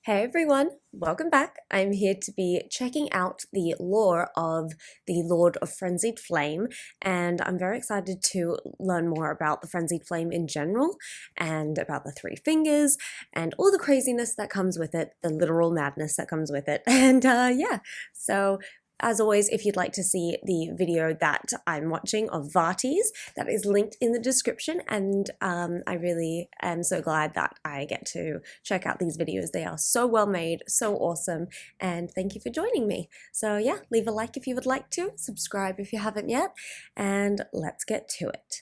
Hey everyone, welcome back. I'm here to be checking out the lore of the Lord of Frenzied Flame, and I'm very excited to learn more about the Frenzied Flame in general, and about the Three Fingers, and all the craziness that comes with it, the literal madness that comes with it, and yeah, so as always, if you'd like to see the video that I'm watching of Vati's, that is linked in the description, and I really am so glad that I get to check out these videos. They are so well made, so awesome, and thank you for joining me. So yeah, leave a like if you would like to, subscribe if you haven't yet, and let's get to it.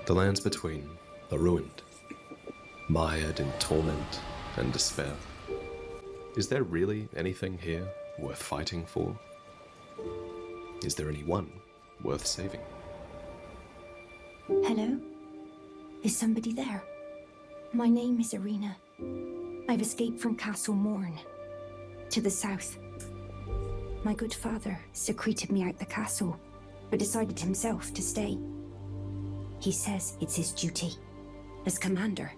The lands between are ruined, mired in torment and despair. Is there really anything here worth fighting for? Is there anyone worth saving? Hello? Is somebody there? My name is Irina. I've escaped from Castle Mourn, to the south. My good father secreted me out the castle, but decided himself to stay. He says it's his duty. As commander,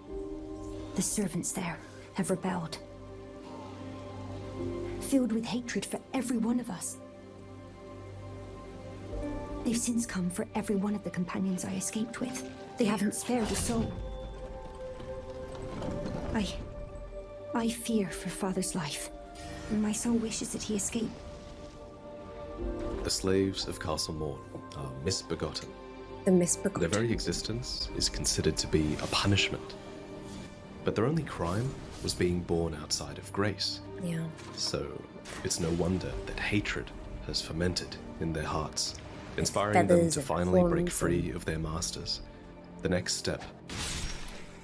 the servants there have rebelled. Filled with hatred for every one of us. They've since come for every one of the companions I escaped with. They haven't spared a soul. I fear for Father's life, and my soul wishes that he escape. The slaves of Castle Mourn are misbegotten. The misbegotten. Their very existence is considered to be a punishment. But their only crime was being born outside of grace. Yeah. So it's no wonder that hatred has fermented in their hearts, inspiring them to finally break free of their masters. The next step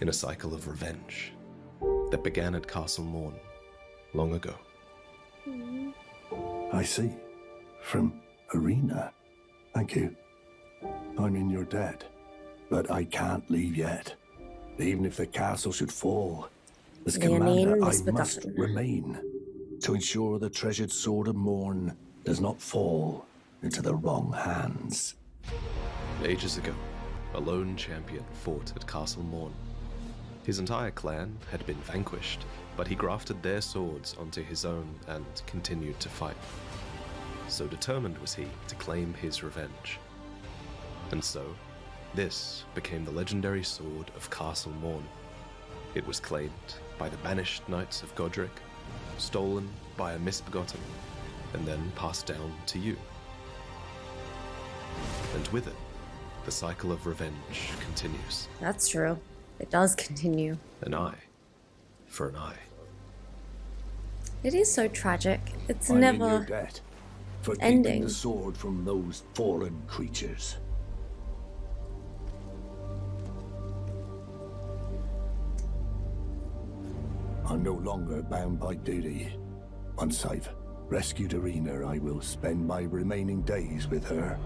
in a cycle of revenge that began at Castle Mourn long ago. I see. From Irina. Thank you. I'm in your debt, but I can't leave yet. Even if the castle should fall, as commander, I must remain to ensure the treasured sword of Mourn does not fall into the wrong hands. Ages ago, a lone champion fought at Castle Mourn. His entire clan had been vanquished, but he grafted their swords onto his own and continued to fight. So determined was he to claim his revenge. And so, this became the legendary sword of Castle Mourn. It was claimed by the banished knights of Godric, stolen by a misbegotten, and then passed down to you. And with it, the cycle of revenge continues. That's true. It does continue. An eye for an eye. It is so tragic. It's I'm never in your debt for ending. keeping the sword from those fallen creatures. I'm no longer bound by duty. Once I've rescued Irina, I will spend my remaining days with her.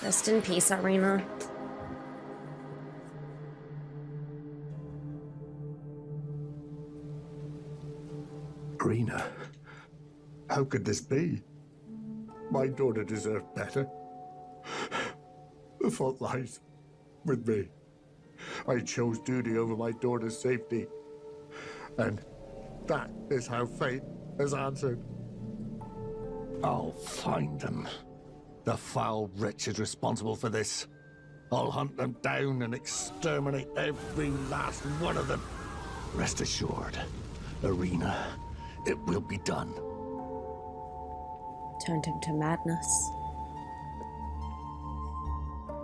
Rest in peace, Irina. Irina, how could this be? My daughter deserved better. The fault lies with me. I chose duty over my daughter's safety. And that is how fate has answered. I'll find them. The foul wretches responsible for this. I'll hunt them down and exterminate every last one of them. Rest assured, Irina, it will be done. Turned him to madness.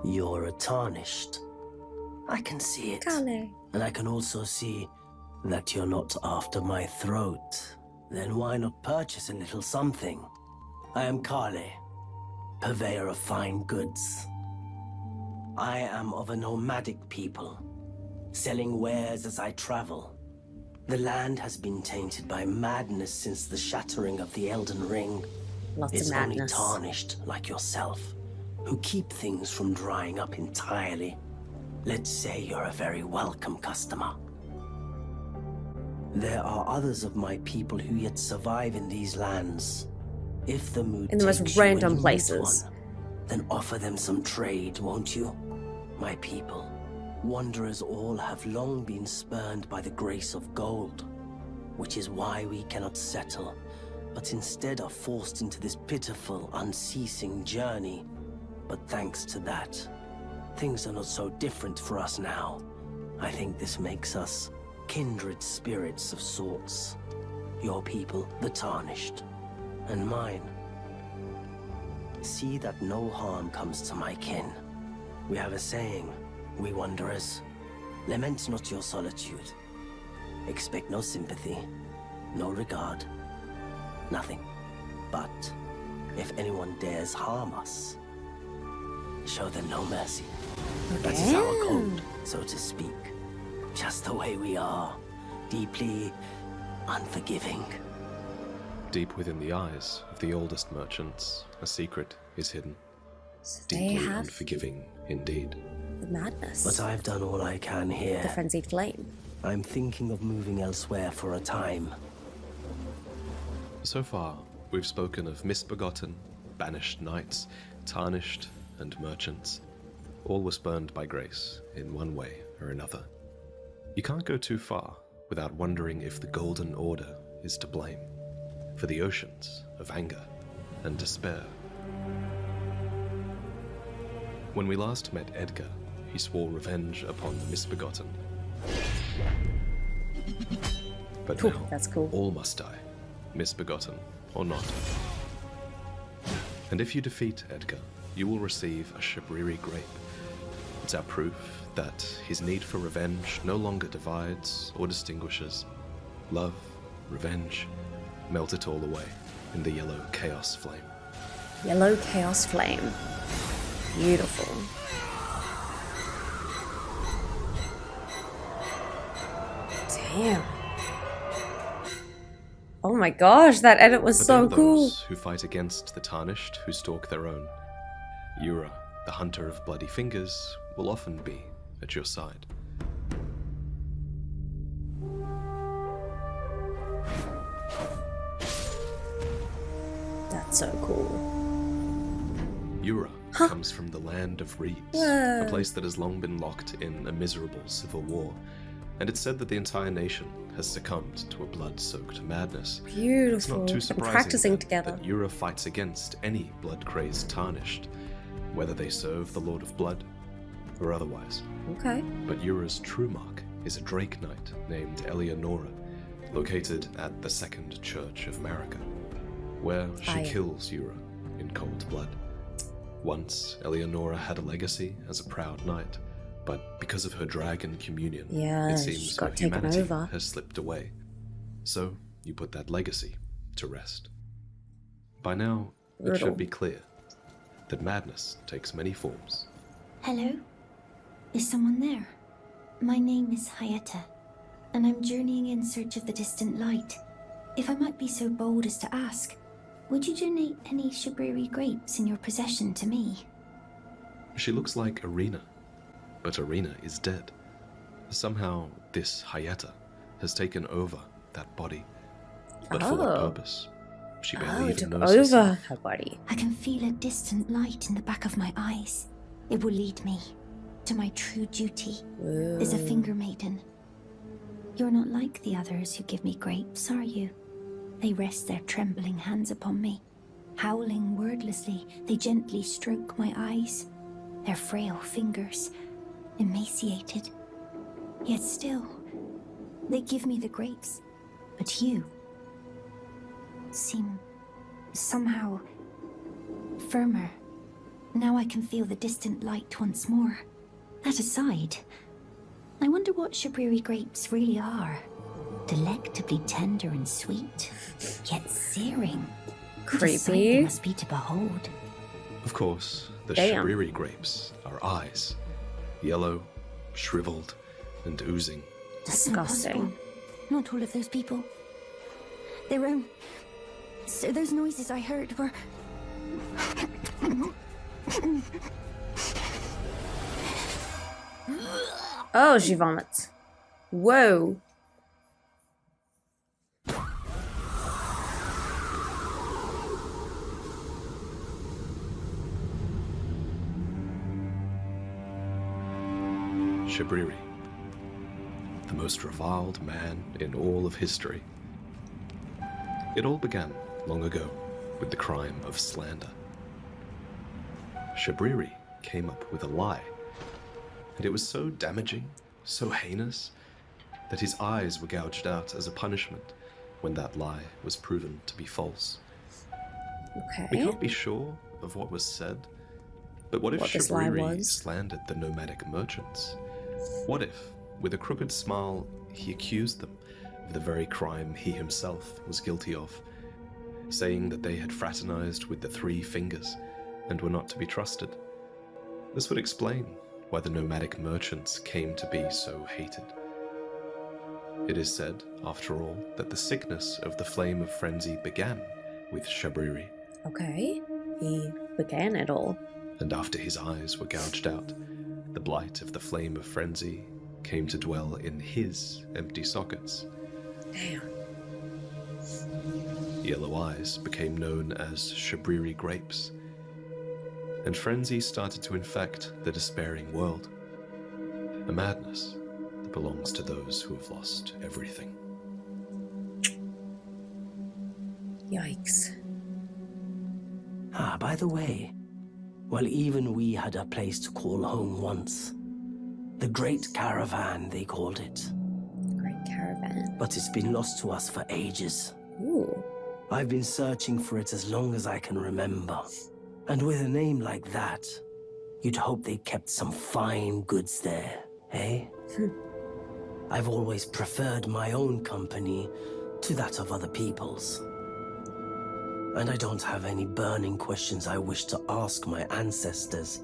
You're tarnished. I can see it. Kale. And I can also see that you're not after my throat. Then why not purchase a little something? I am Kale, purveyor of fine goods. I am of a nomadic people, selling wares as I travel. The land has been tainted by madness since the shattering of the Elden Ring. Lots It's of only madness. tarnished like yourself, who keep things from drying up entirely. Let's say you're a very welcome customer. There are others of my people who yet survive in these lands. If the mood In the most takes you random and you meet places. one, then offer them some trade, won't you? My people, Wanderers all have long been spurned by the grace of gold, which is why we cannot settle, but instead are forced into this pitiful, unceasing journey. But thanks to that, things are not so different for us now. I think this makes us kindred spirits of sorts. Your people, the Tarnished, and mine. See that no harm comes to my kin. We have a saying, we Wanderers, lament not your solitude. Expect no sympathy, no regard, nothing. But if anyone dares harm us, show them no mercy. That is our code, so to speak. Just the way we are, deeply unforgiving. Deep within the eyes of the oldest merchants, a secret is hidden. So they Deeply have unforgiving indeed. the madness. But I've done all I can here. The frenzied flame. I'm thinking of moving elsewhere for a time. So far, we've spoken of misbegotten, banished knights, tarnished, and merchants. All were spurned by grace in one way or another. You can't go too far without wondering if the Golden Order is to blame for the oceans of anger and despair. When we last met Edgar, he swore revenge upon the misbegotten. But Cool, now, that's cool. all must die, misbegotten or not. And if you defeat Edgar, you will receive a Shabriri grape. It's our proof that his need for revenge no longer divides or distinguishes. Love, revenge, melt it all away in the yellow chaos flame. Yellow chaos flame. Beautiful. Damn. Oh my gosh, that edit was But so there are cool. those who fight against the Tarnished, who stalk their own. Yura, the hunter of bloody fingers, will often be at your side. That's so cool. Yura comes from the land of reeds, a place that has long been locked in a miserable civil war, and it's said that the entire nation has succumbed to a blood-soaked madness. It's Beautiful. not too Been surprising practicing then together. that Yura fights against any blood-crazed Tarnished, whether they serve the Lord of Blood or otherwise. Okay. But Yura's true mark is a Drake Knight named Eleonora, located at the Second Church of Marika, where she Aye. kills Yura in cold blood. Once, Eleonora had a legacy as a proud knight, but because of her dragon communion, Yeah, it she seems got her taken humanity over. has slipped away. So, you put that legacy to rest. By now, it Brutal. should be clear that madness takes many forms. Hello? Is someone there? My name is Hyetta, and I'm journeying in search of the distant light. If I might be so bold as to ask, would you donate any Shabriri grapes in your possession to me? She looks like Arena, but Arena is dead. Somehow, this Hyetta has taken over that body. But for what Oh. purpose? She barely Oh, it even took knows over herself. her body. I can feel a distant light in the back of my eyes. It will lead me to my true duty as a finger maiden. You're not like the others who give me grapes, are you? They rest their trembling hands upon me. Howling wordlessly, they gently stroke my eyes, their frail fingers emaciated. Yet still, they give me the grapes. But you seem somehow firmer. Now I can feel the distant light once more. That aside, I wonder what Shabriri grapes really are. Delectably tender and sweet, yet searing. What a sight they Creepy. must be to behold. Of course, the Damn. Shabriri grapes are eyes. Yellow, shriveled, and oozing. That's not Disgusting. possible. Not all of those people. Their own. So those noises I heard were. Oh, she vomits. Whoa. Shabriri, the most reviled man in all of history. It all began long ago with the crime of slander. Shabriri came up with a lie, and it was so damaging, so heinous, that his eyes were gouged out as a punishment when that lie was proven to be false. Okay. We can't be sure of what was said, but what if this lie Shabriri was? slandered the nomadic merchants? What if, with a crooked smile, he accused them of the very crime he himself was guilty of, saying that they had fraternized with the Three Fingers and were not to be trusted? This would explain why the nomadic merchants came to be so hated. It is said, after all, that the sickness of the flame of frenzy began with Shabriri. Okay. He began it all. And after his eyes were gouged out, the blight of the flame of frenzy came to dwell in his empty sockets. Damn. Yellow eyes became known as Shabriri grapes, and frenzy started to infect the despairing world. A madness that belongs to those who have lost everything. Yikes. Ah, by the way, well, even we had a place to call home once. The Great Caravan, they called it. Great caravan. But it's been lost to us for ages. Ooh. I've been searching for it as long as I can remember. And with a name like that, you'd hope they kept some fine goods there, eh? I've always preferred my own company to that of other people's. And I don't have any burning questions I wish to ask my ancestors.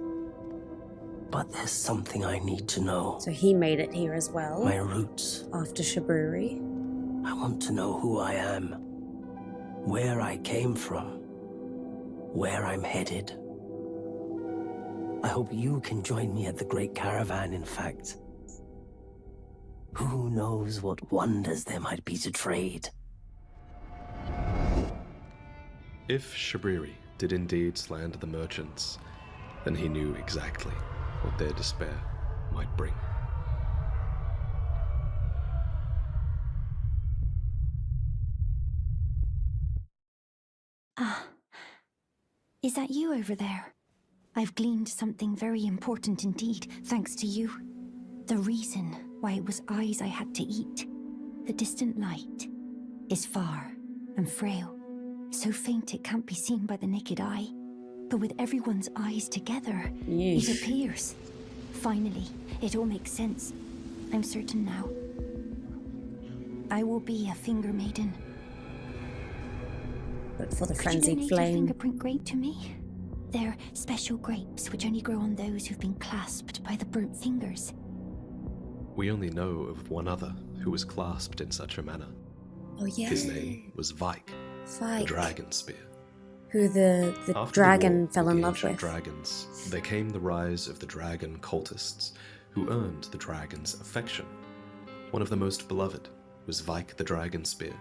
But there's something I need to know. So he made it here as well. My roots. After Shabriri. I want to know who I am, where I came from, where I'm headed. I hope you can join me at the Great Caravan, in fact. Who knows what wonders there might be to trade? If Shabriri did indeed slander the merchants, then he knew exactly what their despair might bring. Ah, is that you over there? I've gleaned something very important indeed, thanks to you. The reason why it was eyes I had to eat. The distant light is far and frail, so faint it can't be seen by the naked eye. But with everyone's eyes together, it appears. Finally, it all makes sense. I'm certain now. I will be a finger maiden. But for the Could you frenzied donate your flame. fingerprint grape to me? They're special grapes which only grow on those who've been clasped by the burnt fingers. We only know of one other who was clasped in such a manner. Oh yeah. His name was Vyke, the Vyke. dragon spear. Who the After dragon the war fell with in the love ancient with. dragons, there came the rise of the dragon cultists, who earned the dragon's affection. One of the most beloved was Vyke the dragon spear,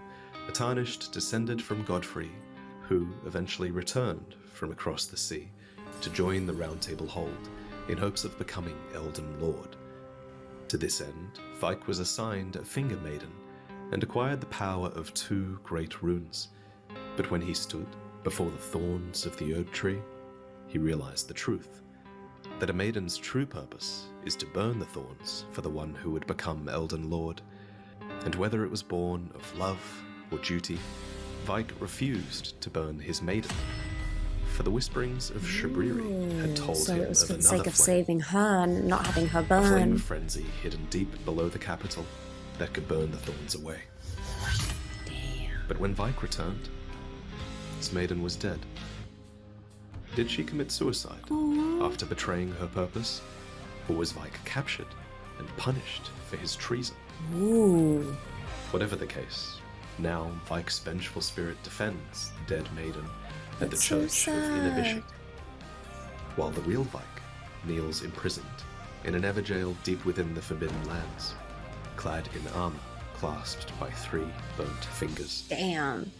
a tarnished descendant from Godfrey, who eventually returned from across the sea to join the Round Table Hold in hopes of becoming Elden Lord. To this end, Vyke was assigned a finger maiden and acquired the power of 2 great runes. But when he stood before the thorns of the Erd Tree, he realized the truth, that a maiden's true purpose is to burn the thorns for the one who would become Elden Lord. And whether it was born of love or duty, Vyke refused to burn his maiden, for the whisperings of Shabriri had told so him it was of for the another sake of flame, saving her and not having her a flame burn. of frenzy hidden deep below the capital that could burn the thorns away. Damn. But when Vyke returned, his maiden was dead. Did she commit suicide after betraying her purpose, or was Vyke captured and punished for his treason? Ooh. Whatever the case, now Vyke's vengeful spirit defends the dead maiden at the That's so Church of sad. Inhibition, while the real Vyke kneels imprisoned in an Everjail deep within the Forbidden Lands, clad in armor clasped by 3 burnt fingers. Damn.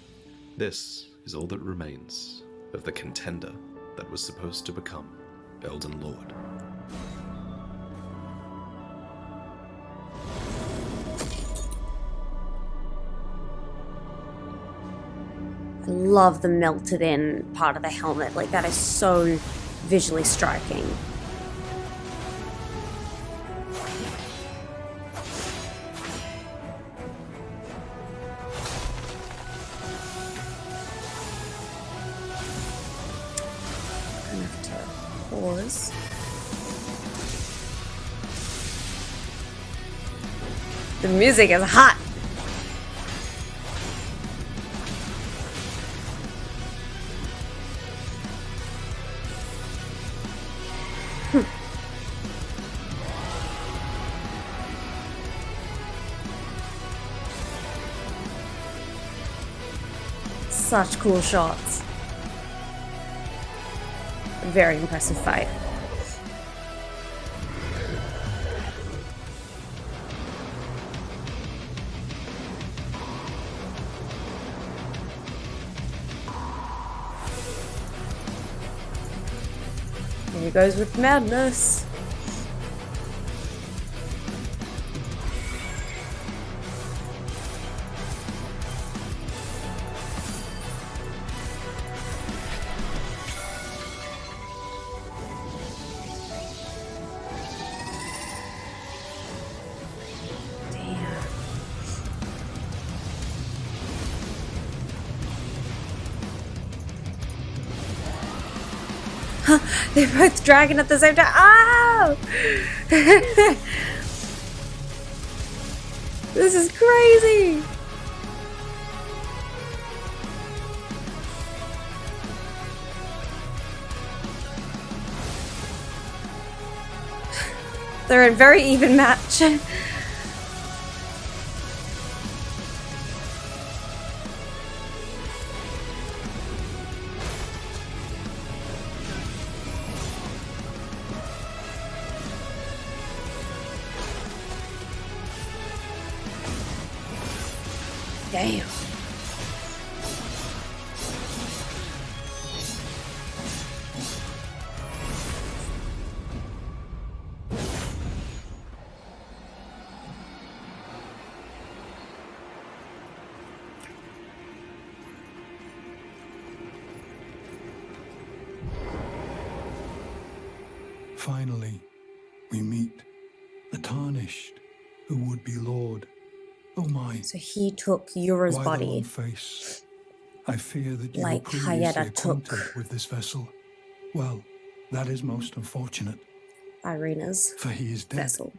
This is all that remains of the contender that was supposed to become Elden Lord. love the melted in part of the helmet. Like, that is so visually striking. I'm gonna have to pause. The music is hot. Such cool shots. Very impressive fight. Here he goes with madness. They're both dragging at the same time. Oh! This is crazy. They're a very even match. Damn. Finally, we meet the Tarnished, who would be Lord. Oh my. So he took Yura's Why the body. long face? I fear that you Like were previously Hyetta took acquainted with this vessel. Well, that is most unfortunate, Irina's for he is dead. vessel.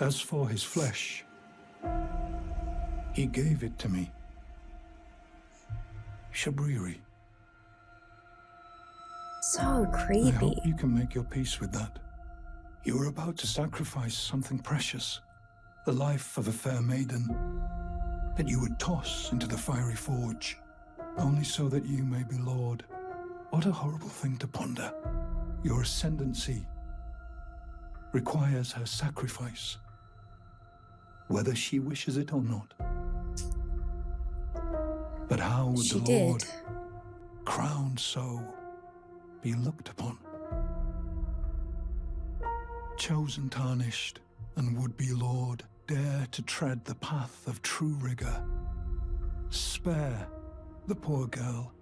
As for his flesh, he gave it to me. Shabriri. So I creepy. hope you can make your peace with that. You were about to sacrifice something precious, the life of a fair maiden, that you would toss into the fiery forge, only so that you may be Lord. What a horrible thing to ponder. Your ascendancy requires her sacrifice, whether she wishes it or not. But how would She the Lord, did. crowned so, be looked upon? Chosen tarnished and would-be Lord, dare to tread the path of true rigor. Spare the poor girl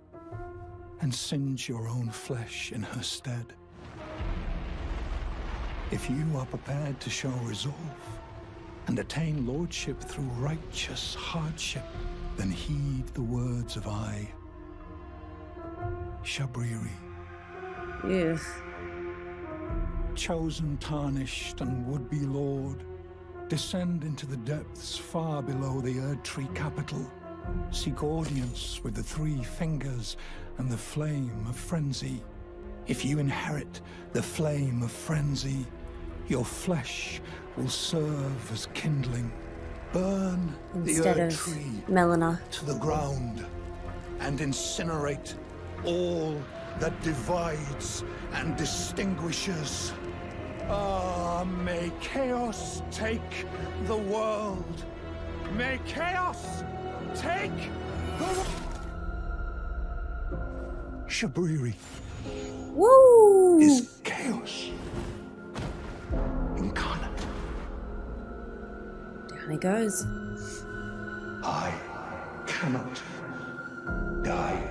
and singe your own flesh in her stead. If you are prepared to show resolve and attain lordship through righteous hardship, then heed the words of I, Shabriri. Ugh. Chosen, tarnished, and would-be Lord, descend into the depths far below the Erdtree capital. Seek audience with the three fingers and the flame of frenzy. If you inherit the flame of frenzy, your flesh will serve as kindling. Burn Instead the of Erdtree Melina. to the ground and incinerate all that divides and distinguishes. Ah, may chaos take the world. May chaos take the Shabriri Woo! is chaos incarnate. Down he goes. I cannot die.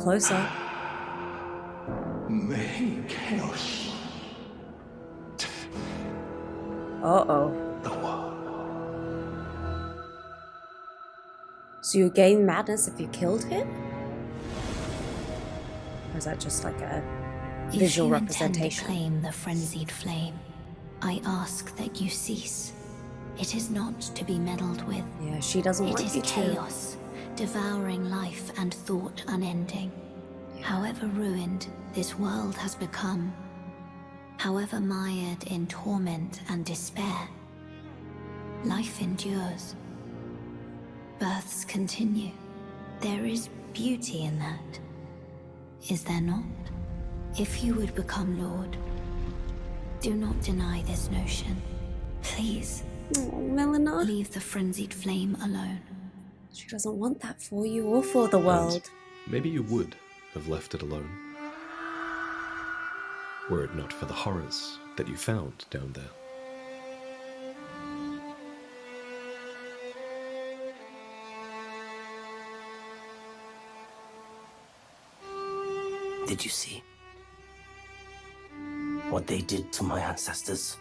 closer. May chaos Uh-oh. the world. So you gain madness if you killed him? Or is that just like a visual representation? If you intend to claim the frenzied flame, I ask that you cease. It is not to be meddled with. Yeah, she doesn't want It is you to. chaos, devouring life and thought unending. However ruined this world has become, however mired in torment and despair, life endures. Births continue. There is beauty in that. Is there not? If you would become Lord, do not deny this notion. Please, Oh, Melina. leave the frenzied flame alone. She doesn't want that for you or for the world. Maybe you would have left it alone, were it not for the horrors that you found down there. Did you see what they did to my ancestors?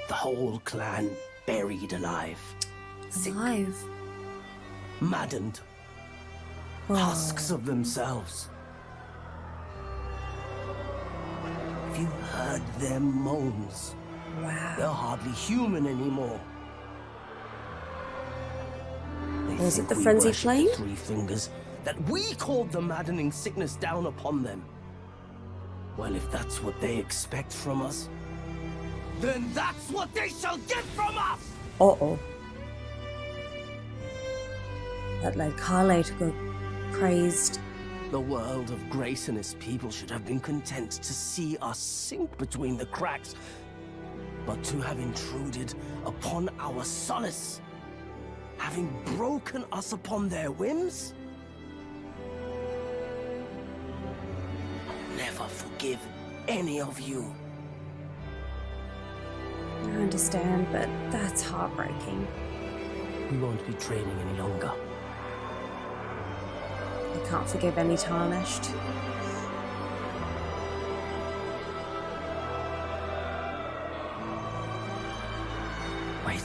The whole clan buried alive. Sick, Alive. maddened, Whoa. husks of themselves. Have you heard their moans? They're Wow. hardly human anymore. They Was it think the we frenzied worship flame? the Three Fingers, that we called the maddening sickness down upon them. Well, if that's what they expect from us, then that's what they shall get from us! Uh-oh. That led Kale to go crazed. The world of grace and its people should have been content to see us sink between the cracks, but to have intruded upon our solace, having broken us upon their whims? I'll never forgive any of you. I understand, but that's heartbreaking. We won't be training any longer. You can't forgive any tarnished. Wait.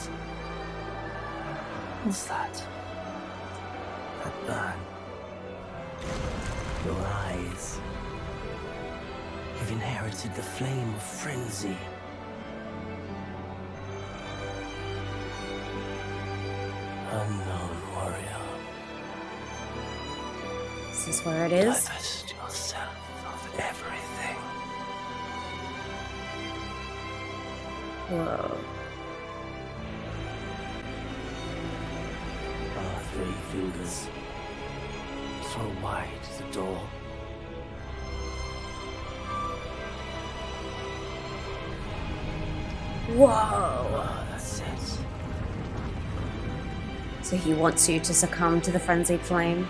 What's that? That burn. Your eyes. You've inherited the flame of frenzy. Unknown warrior. Is this where it is? Divest yourself of everything. Whoa. Our three fingers. Throw wide the door. Whoa. Oh, that's it. So he wants you to succumb to the frenzied flame.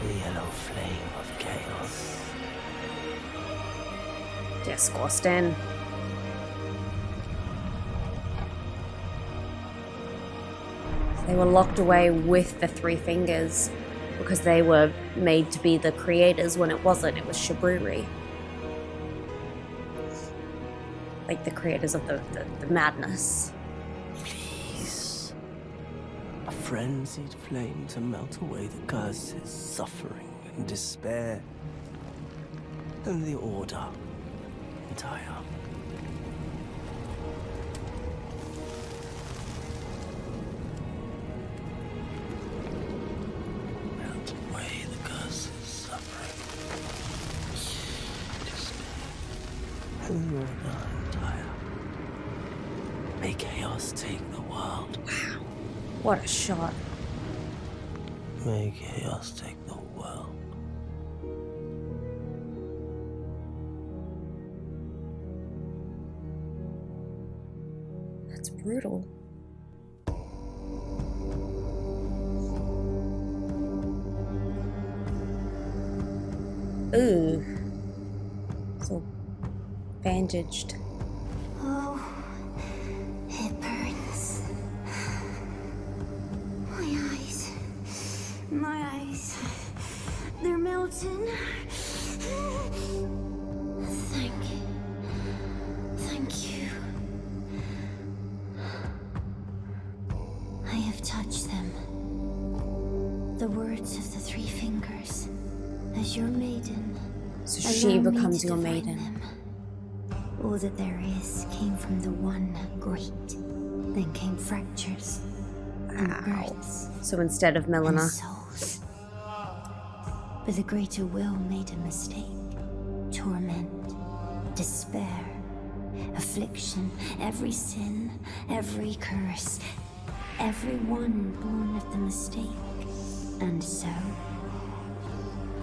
The yellow flame of chaos. Disgusting. They were locked away with the Three Fingers because they were made to be the creators when it wasn't. It was Shabriri. Like the creators of the madness. Please. A frenzied flame to melt away the curses, suffering, and despair. And the order entire. Melt away the curses, suffering, despair. And the order entire. May chaos take the world. Wow. What a shot. May chaos take the world. That's brutal. Ooh. So bandaged. Oh, it burns. listen. Thank you. I have touched them. The words of the three fingers. As your maiden. So she allow me becomes to your divine maiden. them. All that there is came from the one great. Then came fractures. And births. So instead of And Melina. souls. But the greater will made a mistake. Torment. Despair. Affliction. Every sin. Every curse. Every one born of the mistake. And so,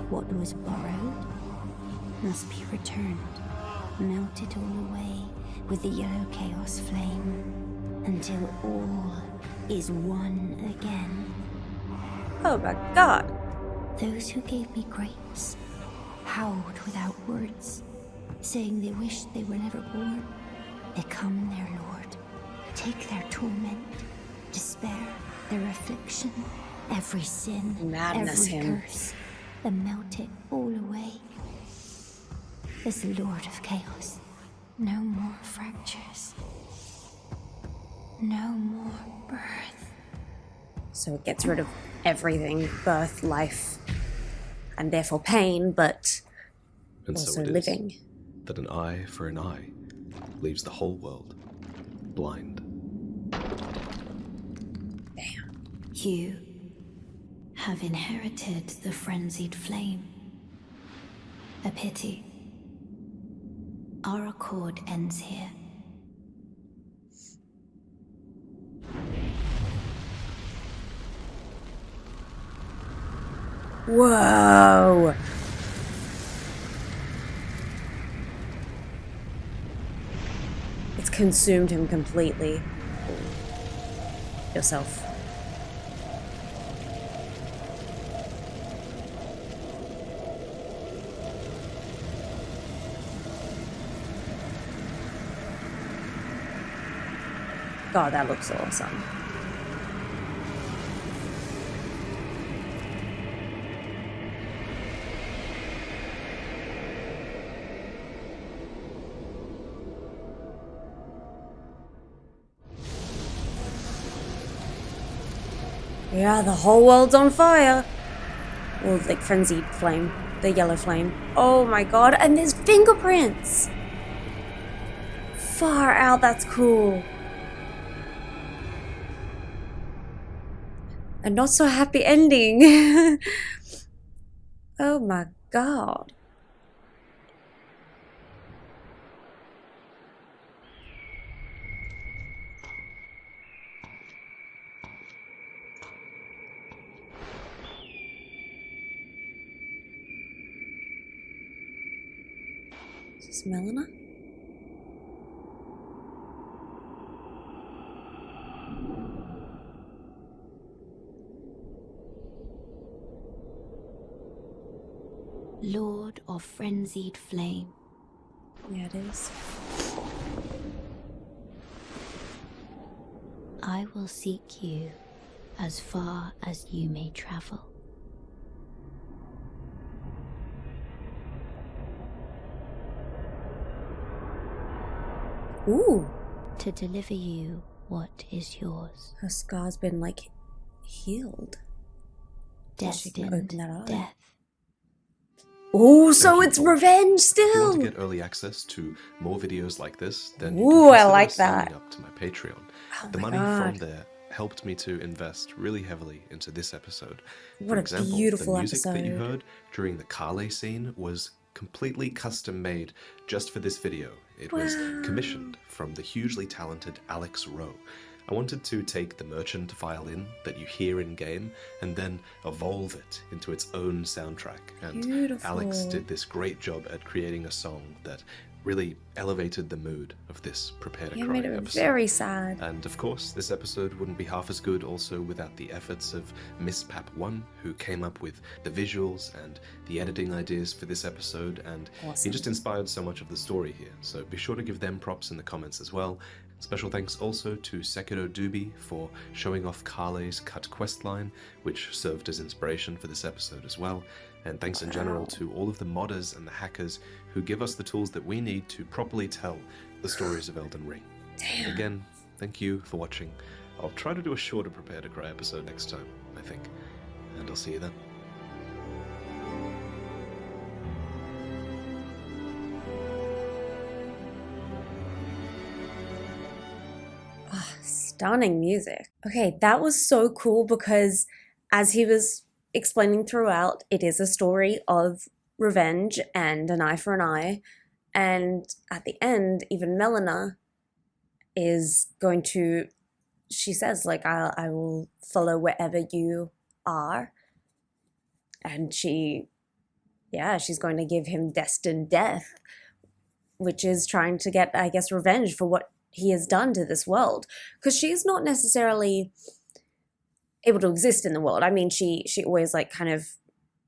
what was borrowed must be returned, melted all away with the yellow chaos flame, until all is one again. Oh my god. Those who gave me grace howled without words, saying they wished they were never born. Become their lord, take their torment, despair, their affliction, every sin, Madness every him. curse, and melt it all away. As the Lord of Chaos, no more fractures, no more birth. So it gets rid of everything, birth, life, and therefore pain, but And also so it living. is that an eye for an eye leaves the whole world blind. Damn. You have inherited the frenzied flame. A pity. Our accord ends here. Whoa! It's consumed him completely. Yourself. God, that looks awesome. Yeah, the whole world's on fire. Well, like frenzied flame, the yellow flame. Oh my god, and there's fingerprints! Far out, that's cool. A not so happy ending. Oh my god. Is this Melina? Lord of frenzied flame. Yeah, it is. I will seek you as far as you may travel. Ooh, To deliver you what is yours. her scar's been like healed. She can Destined open that eye. death. Oh, so Thank you it's for- revenge If you want still. to get early access to more videos like this, then you Ooh, can I consider like signing that. up to my Patreon. Oh The my money God. from there helped me to invest really heavily into this episode. What For a example, beautiful the music that you episode. heard during the Kale scene was completely custom made just for this video. It was Wow. commissioned from the hugely talented Alex Rowe. I wanted to take the merchant violin that you hear in game and then evolve it into its own soundtrack. And Beautiful. Alex did this great job at creating a song that really elevated the mood of this Prepare to You Cry made it episode. very sad. And of course, this episode wouldn't be half as good also without the efforts of Miss Pap1, who came up with the visuals and the editing ideas for this episode, and Awesome. he just inspired so much of the story here. So be sure to give them props in the comments as well. Special thanks also to Sekiro Dubi for showing off Kale's cut quest line, which served as inspiration for this episode as well. And thanks in general to all of the modders and the hackers who give us the tools that we need to properly tell the stories of Elden Ring. Damn. Again, thank you for watching. I'll try to do a shorter Prepare to Cry episode next time, I think. And I'll see you then. Stunning music. Okay, that was so cool because as he was explaining throughout, it is a story of revenge and an eye for an eye. And at the end, even Melina is going to, she says, like, I will follow wherever you are. And she's going to give him destined death, which is trying to get, I guess, revenge for what he has done to this world, because she's not necessarily able to exist in the world. I mean, she always like kind of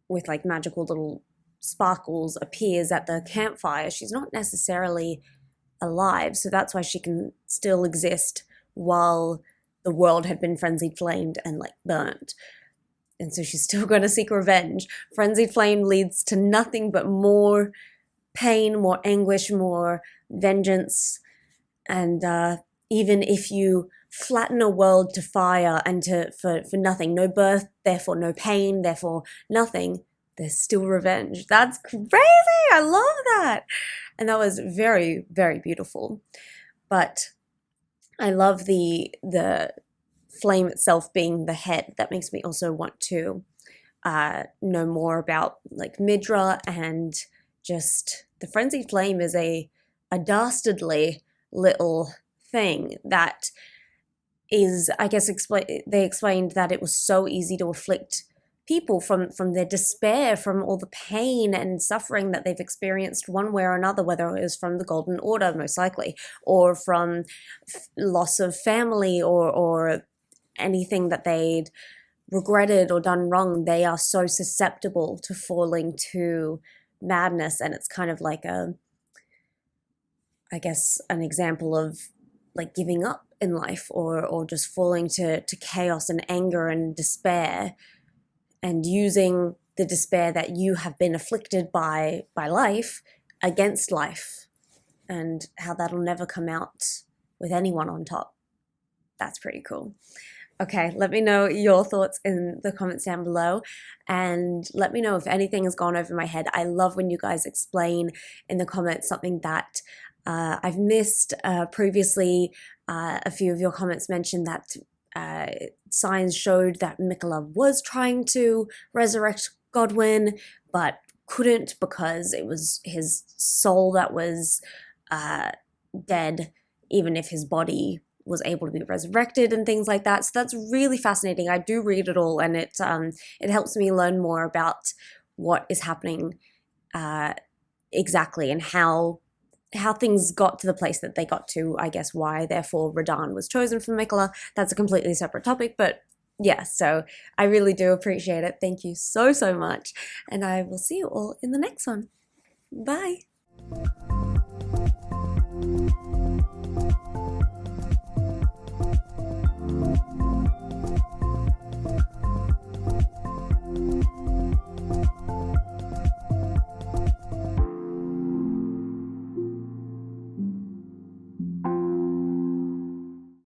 with like magical little sparkles appears at the campfire. She's not necessarily alive, so that's why she can still exist while the world had been frenzied flamed and like burnt. And so she's still going to seek revenge. Frenzied flame leads to nothing but more pain, more anguish, more vengeance. And even if you flatten a world to fire and for nothing, no birth, therefore no pain, therefore nothing, there's still revenge. That's crazy! I love that! And that was very, very beautiful. But I love the flame itself being the head. That makes me also want to know more about like Midra, and just the frenzied flame is a dastardly little thing that is, I guess, they explained that it was so easy to afflict people from their despair, from all the pain and suffering that they've experienced one way or another, whether it was from the Golden Order, most likely, or from loss of family, or anything that they'd regretted or done wrong. They are so susceptible to falling to madness, and it's kind of like I guess, an example of like giving up in life, or just falling to chaos and anger and despair, and using the despair that you have been afflicted by life against life, and how that'll never come out with anyone on top. That's pretty cool. Okay, let me know your thoughts in the comments down below, and let me know if anything has gone over my head. I love when you guys explain in the comments something that I've missed. Previously, a few of your comments mentioned that signs showed that Miquella was trying to resurrect Godwyn, but couldn't because it was his soul that was dead, even if his body was able to be resurrected and things like that. So that's really fascinating. I do read it all, and it helps me learn more about what is happening exactly, and how things got to the place that they got to, I guess why, therefore, Radahn was chosen for Miquella. That's a completely separate topic, but yeah, so I really do appreciate it. Thank you so, so much, and I will see you all in the next one. Bye!